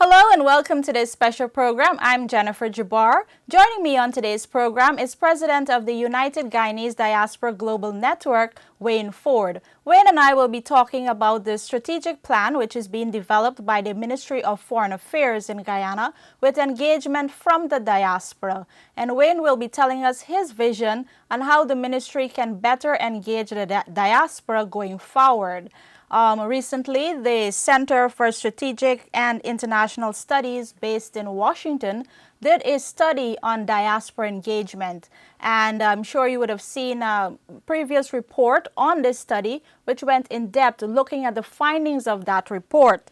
Hello and welcome to this special program. I'm Jennifer Jabbar. Joining me on today's program is President of the United Guyanese Diaspora Global Network, Wayne Forde. Wayne and I will be talking about the strategic plan which is being developed by the Ministry of Foreign Affairs in Guyana with engagement from the diaspora. And Wayne will be telling us his vision on how the ministry can better engage the diaspora going forward. Recently, the Center for Strategic and International Studies based in Washington did a study on diaspora engagement. And I'm sure you would have seen a previous report on this study, which went in depth looking at the findings of that report.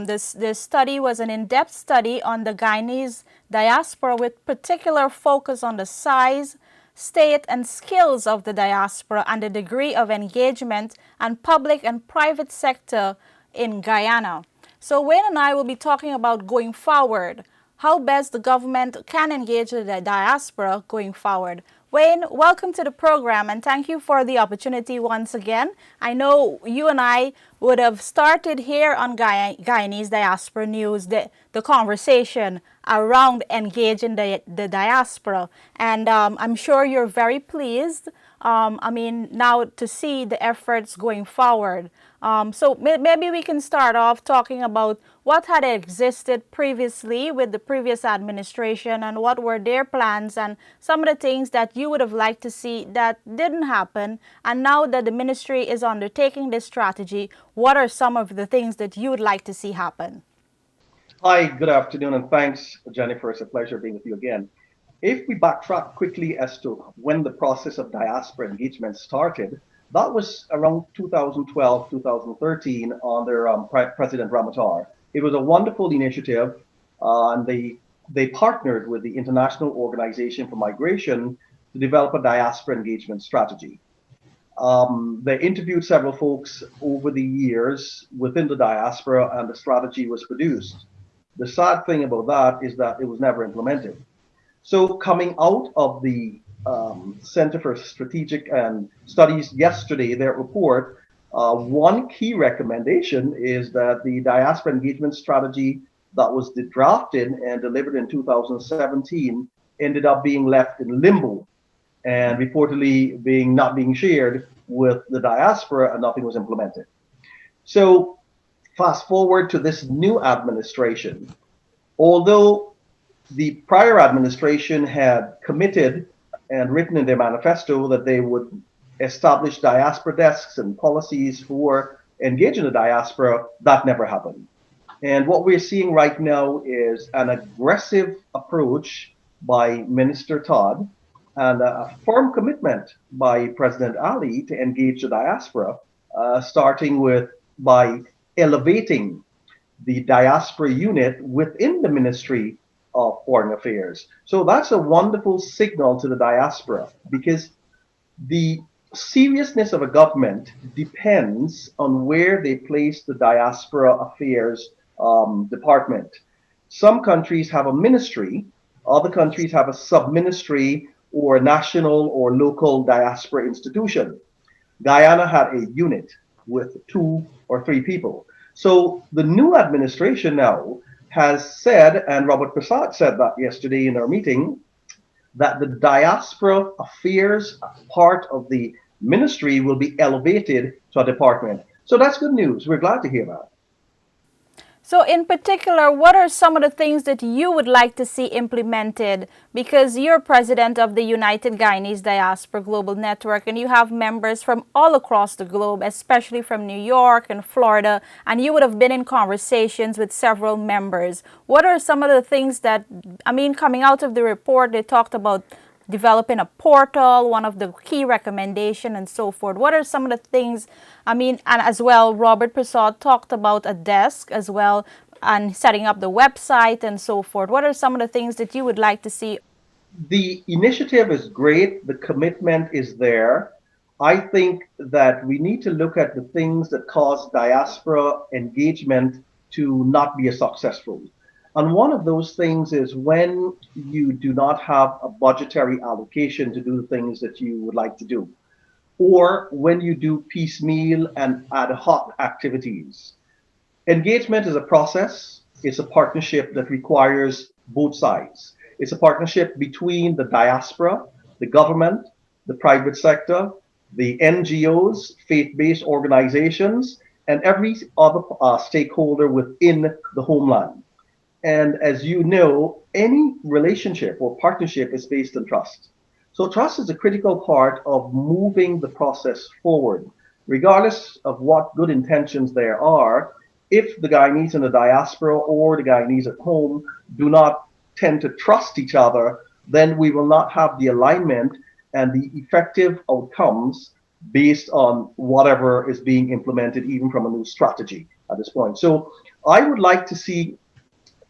This study was an in-depth study on the Guyanese diaspora with particular focus on the size, state and skills of the diaspora and the degree of engagement and public and private sector in Guyana. So Wayne and I will be talking about going forward, how best the government can engage the diaspora going forward. Wayne, welcome to the program and thank you for the opportunity once again. I know you and I would have started here on Guyanese Diaspora News the conversation around engaging the diaspora. And I'm sure you're very pleased, now to see the efforts going forward. So maybe we can start off talking about what had existed previously with the previous administration and what were their plans and some of the things that you would have liked to see that didn't happen. And now that the ministry is undertaking this strategy, what are some of the things that you would like to see happen? Hi, good afternoon, and thanks, Jennifer. It's a pleasure being with you again. If we backtrack quickly as to when the process of diaspora engagement started, that was around 2012, 2013 under President Ramatar. It was a wonderful initiative, and they partnered with the International Organization for Migration to develop a diaspora engagement strategy. They interviewed several folks over the years within the diaspora, and the strategy was produced. The sad thing about that is that it was never implemented. So coming out of the Center for Strategic and Studies yesterday, their report, one key recommendation is that the diaspora engagement strategy that was drafted and delivered in 2017 ended up being left in limbo and reportedly not being shared with the diaspora, and nothing was implemented. So fast forward to this new administration. Although the prior administration had committed and written in their manifesto that they would establish diaspora desks and policies for engaging the diaspora, that never happened. And what we're seeing right now is an aggressive approach by Minister Todd and a firm commitment by President Ali to engage the diaspora, starting by elevating the diaspora unit within the Ministry of Foreign Affairs. So that's a wonderful signal to the diaspora, because the seriousness of a government depends on where they place the diaspora affairs department. Some countries have a ministry, other countries have a sub-ministry or a national or local diaspora institution. Guyana had a unit with 2 or 3 people. So the new administration now has said, and Robert Prasad said that yesterday in our meeting, that the diaspora affairs part of the ministry will be elevated to a department. So that's good news. We're glad to hear that. So in particular, what are some of the things that you would like to see implemented? Because you're president of the United Guyanese Diaspora Global Network and you have members from all across the globe, especially from New York and Florida, and you would have been in conversations with several members. What are some of the things that, coming out of the report, they talked about developing a portal, one of the key recommendations and so forth. What are some of the things, and as well, Robert Prasad talked about a desk as well and setting up the website and so forth. What are some of the things that you would like to see? The initiative is great. The commitment is there. I think that we need to look at the things that cause diaspora engagement to not be as successful. And one of those things is when you do not have a budgetary allocation to do the things that you would like to do, or when you do piecemeal and ad hoc activities. Engagement is a process. is a partnership that requires both sides. It's a partnership between the diaspora, the government, the private sector, the NGOs, faith-based organizations, and every other stakeholder within the homeland. And as you know, any relationship or partnership is based on trust. So trust is a critical part of moving the process forward, regardless of what good intentions there are. If the Guyanese in the diaspora or the Guyanese at home do not tend to trust each other, then we will not have the alignment and the effective outcomes based on whatever is being implemented, even from a new strategy at this point. So I would like to see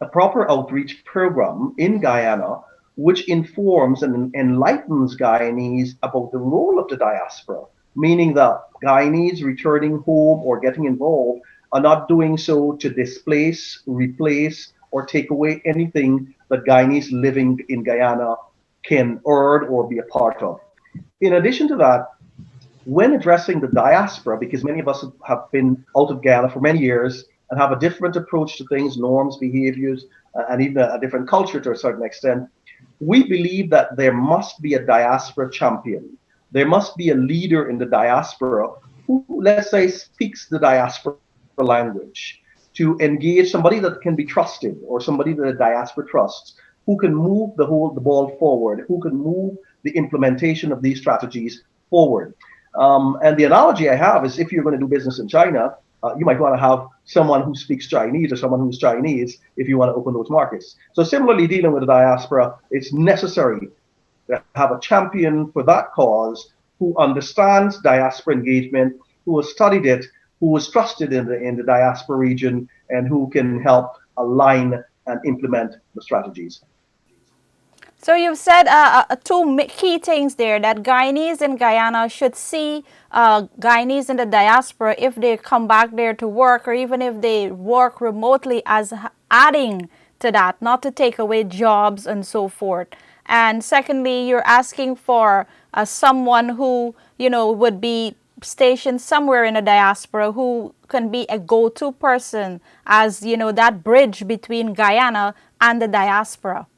a proper outreach program in Guyana which informs and enlightens Guyanese about the role of the diaspora, meaning that Guyanese returning home or getting involved are not doing so to displace, replace, or take away anything that Guyanese living in Guyana can earn or be a part of. In addition to that, when addressing the diaspora, because many of us have been out of Ghana for many years and have a different approach to things, norms, behaviors, and even a different culture to a certain extent, we believe that there must be a diaspora champion. There must be a leader in the diaspora who, let's say, speaks the diaspora language to engage somebody that can be trusted or somebody that the diaspora trusts, who can move the ball forward, who can move the implementation of these strategies forward. And the analogy I have is if you're going to do business in China, you might want to have someone who speaks Chinese or someone who's Chinese if you want to open those markets. So similarly, dealing with the diaspora, it's necessary to have a champion for that cause who understands diaspora engagement, who has studied it, who is trusted in the diaspora region, and who can help align and implement the strategies. So you've said two key things there, that Guyanese in Guyana should see Guyanese in the diaspora, if they come back there to work or even if they work remotely, as adding to that, not to take away jobs and so forth. And secondly, you're asking for someone who, you know, would be stationed somewhere in the diaspora who can be a go-to person as, you know, that bridge between Guyana and the diaspora.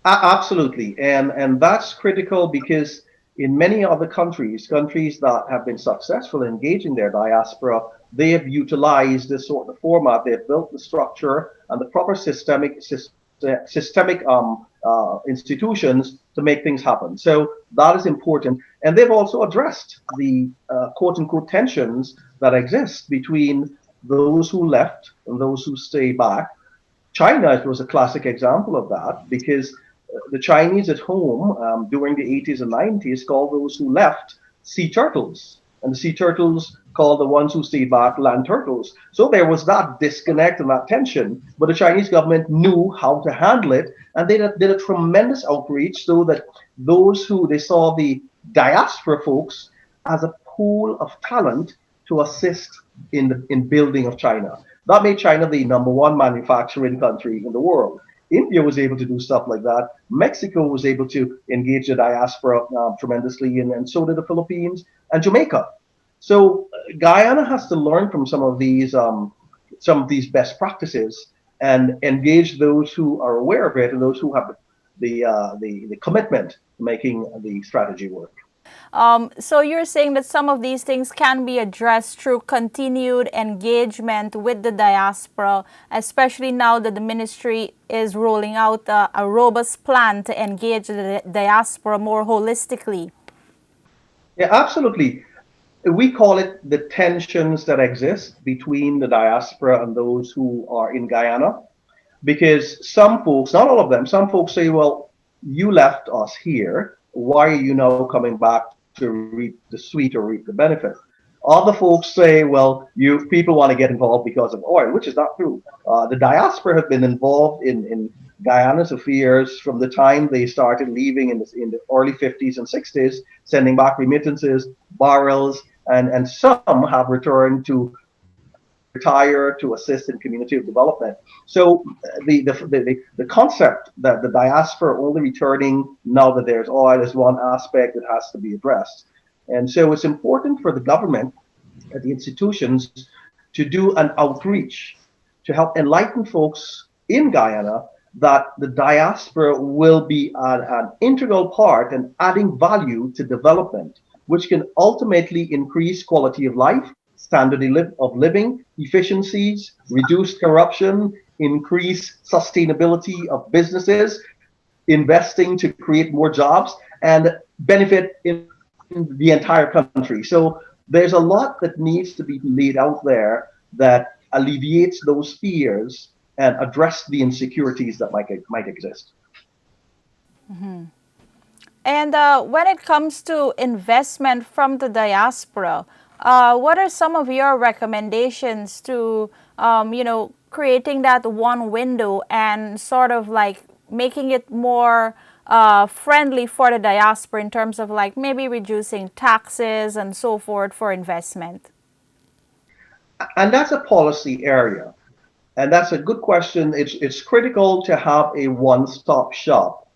Absolutely, and that's critical because in many other countries that have been successful in engaging their diaspora, they have utilized this sort of format. They've built the structure and the proper systemic institutions to make things happen. So that is important, and they've also addressed the quote unquote tensions that exist between those who left and those who stay back. China was a classic example of that because the Chinese at home during the 80s and 90s called those who left sea turtles, and the sea turtles called the ones who stayed back land turtles. So there was that disconnect and that tension, but the Chinese government knew how to handle it, and they did a tremendous outreach so that those who they saw the diaspora folks as a pool of talent to assist in building of China. That made China the number one manufacturing country in the world. India was able to do stuff like that. Mexico was able to engage the diaspora tremendously, and so did the Philippines and Jamaica. So Guyana has to learn from some of these best practices and engage those who are aware of it and those who have the commitment to making the strategy work. So you're saying that some of these things can be addressed through continued engagement with the diaspora, especially now that the ministry is rolling out a robust plan to engage the diaspora more holistically. Yeah, absolutely. We call it the tensions that exist between the diaspora and those who are in Guyana. Because some folks, not all of them, some folks say, well, you left us here. Why are you now coming back to reap the sweet or reap the benefit? Other folks say, well, you people want to get involved because of oil, which is not true. The diaspora have been involved in Guyana's affairs from the time they started leaving in the early 50s and 60s, sending back remittances, barrels, and some have returned to retire to assist in community development. So the concept that the diaspora only returning now that there's oil is one aspect that has to be addressed. And so it's important for the government and the institutions to do an outreach to help enlighten folks in Guyana that the diaspora will be an integral part in adding value to development, which can ultimately increase quality of life, standard of living, efficiencies, reduce corruption, increase sustainability of businesses, investing to create more jobs, and benefit in the entire country. So there's a lot that needs to be laid out there that alleviates those fears and address the insecurities that might exist. And when it comes to investment from the diaspora, what are some of your recommendations to, creating that one window and sort of like making it more friendly for the diaspora in terms of like maybe reducing taxes and so forth for investment? And that's a policy area. And that's a good question. It's critical to have a one-stop shop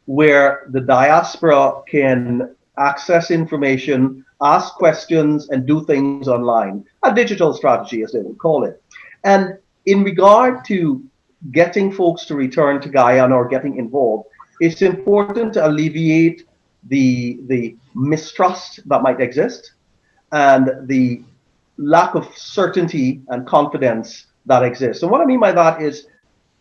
where the diaspora can access information, ask questions, and do things online. A digital strategy, as they would call it. And in regard to getting folks to return to Guyana or getting involved, it's important to alleviate the mistrust that might exist and the lack of certainty and confidence that exists. And what I mean by that is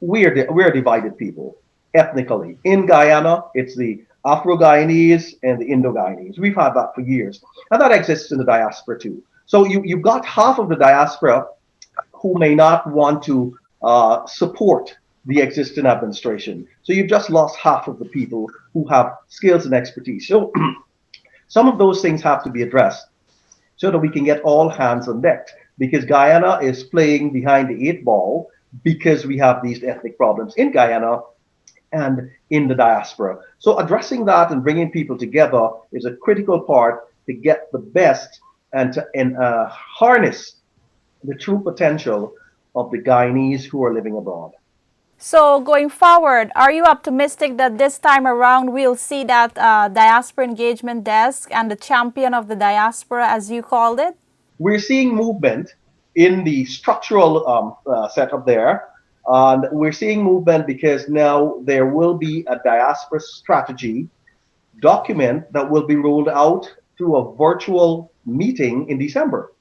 we're a divided people ethnically. In Guyana, it's the Afro-Guyanese and the Indo-Guyanese. We've had that for years. And that exists in the diaspora too. So you've got half of the diaspora who may not want to support the existing administration. So you've just lost half of the people who have skills and expertise. So some of those things have to be addressed so that we can get all hands on deck because Guyana is playing behind the eight ball because we have these ethnic problems in Guyana and in the diaspora. So addressing that and bringing people together is a critical part to get the best and to harness the true potential of the Guyanese who are living abroad. So going forward, are you optimistic that this time around we'll see that diaspora engagement desk and the champion of the diaspora, as you called it? We're seeing movement in the structural setup there. And we're seeing movement because now there will be a diaspora strategy document that will be rolled out through a virtual meeting in December.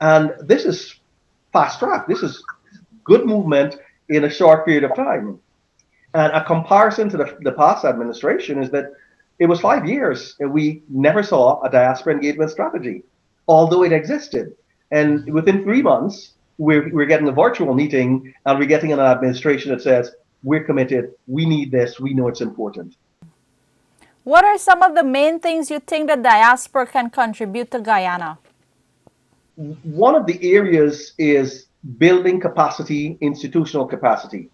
And this is fast track. This is good movement in a short period of time. And a comparison to the past administration is that it was 5 years and we never saw a diaspora engagement strategy, although it existed. And within 3 months, we're getting a virtual meeting and we're getting an administration that says, we're committed, we need this, we know it's important. What are some of the main things you think the diaspora can contribute to Guyana? One of the areas is building capacity, institutional capacity.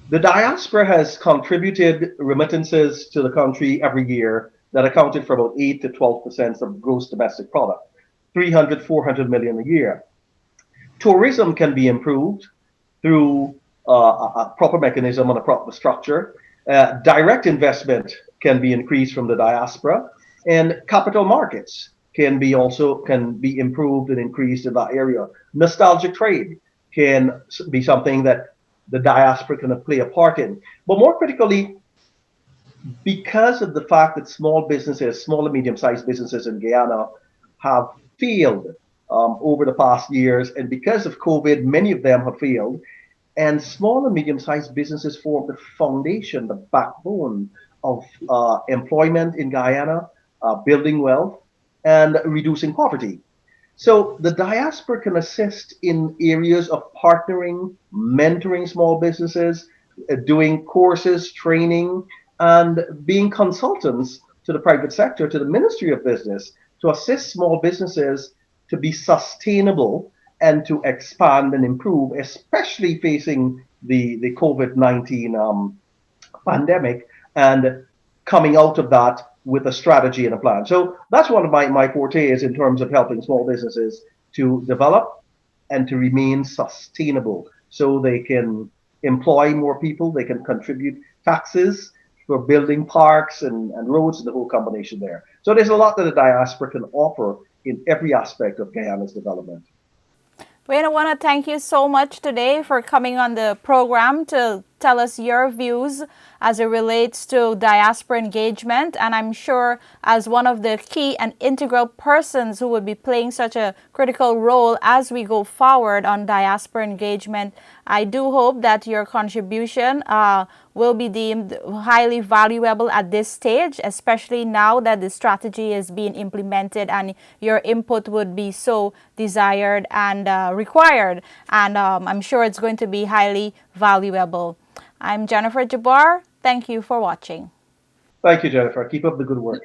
The diaspora has contributed remittances to the country every year that accounted for about 8 to 12% of gross domestic product, 300, 400 million a year. Tourism can be improved through a proper mechanism and a proper structure. Direct investment can be increased from the diaspora, and capital markets can be improved and increased in that area. Nostalgic trade can be something that the diaspora can play a part in. But more critically, because of the fact that small businesses, small and medium-sized businesses in Guyana have failed over the past years, and because of COVID, many of them have failed. And small and medium-sized businesses form the foundation, the backbone of employment in Guyana, building wealth, and reducing poverty. So the diaspora can assist in areas of partnering, mentoring small businesses, doing courses, training, and being consultants to the private sector, to the Ministry of Business, to assist small businesses to be sustainable and to expand and improve, especially facing the COVID-19 pandemic and coming out of that with a strategy and a plan. So that's one of my fortes in terms of helping small businesses to develop and to remain sustainable so they can employ more people, they can contribute taxes for building parks and roads and the whole combination there. So there's a lot that the diaspora can offer in every aspect of Guyana's development. Wayne, I want to thank you so much today for coming on the program to tell us your views as it relates to diaspora engagement. And I'm sure as one of the key and integral persons who would be playing such a critical role as we go forward on diaspora engagement, I do hope that your contribution will be deemed highly valuable at this stage, especially now that the strategy is being implemented and your input would be so desired and required. And I'm sure it's going to be highly valuable. I'm Jennifer Jabbar. Thank you for watching. Thank you, Jennifer. Keep up the good work.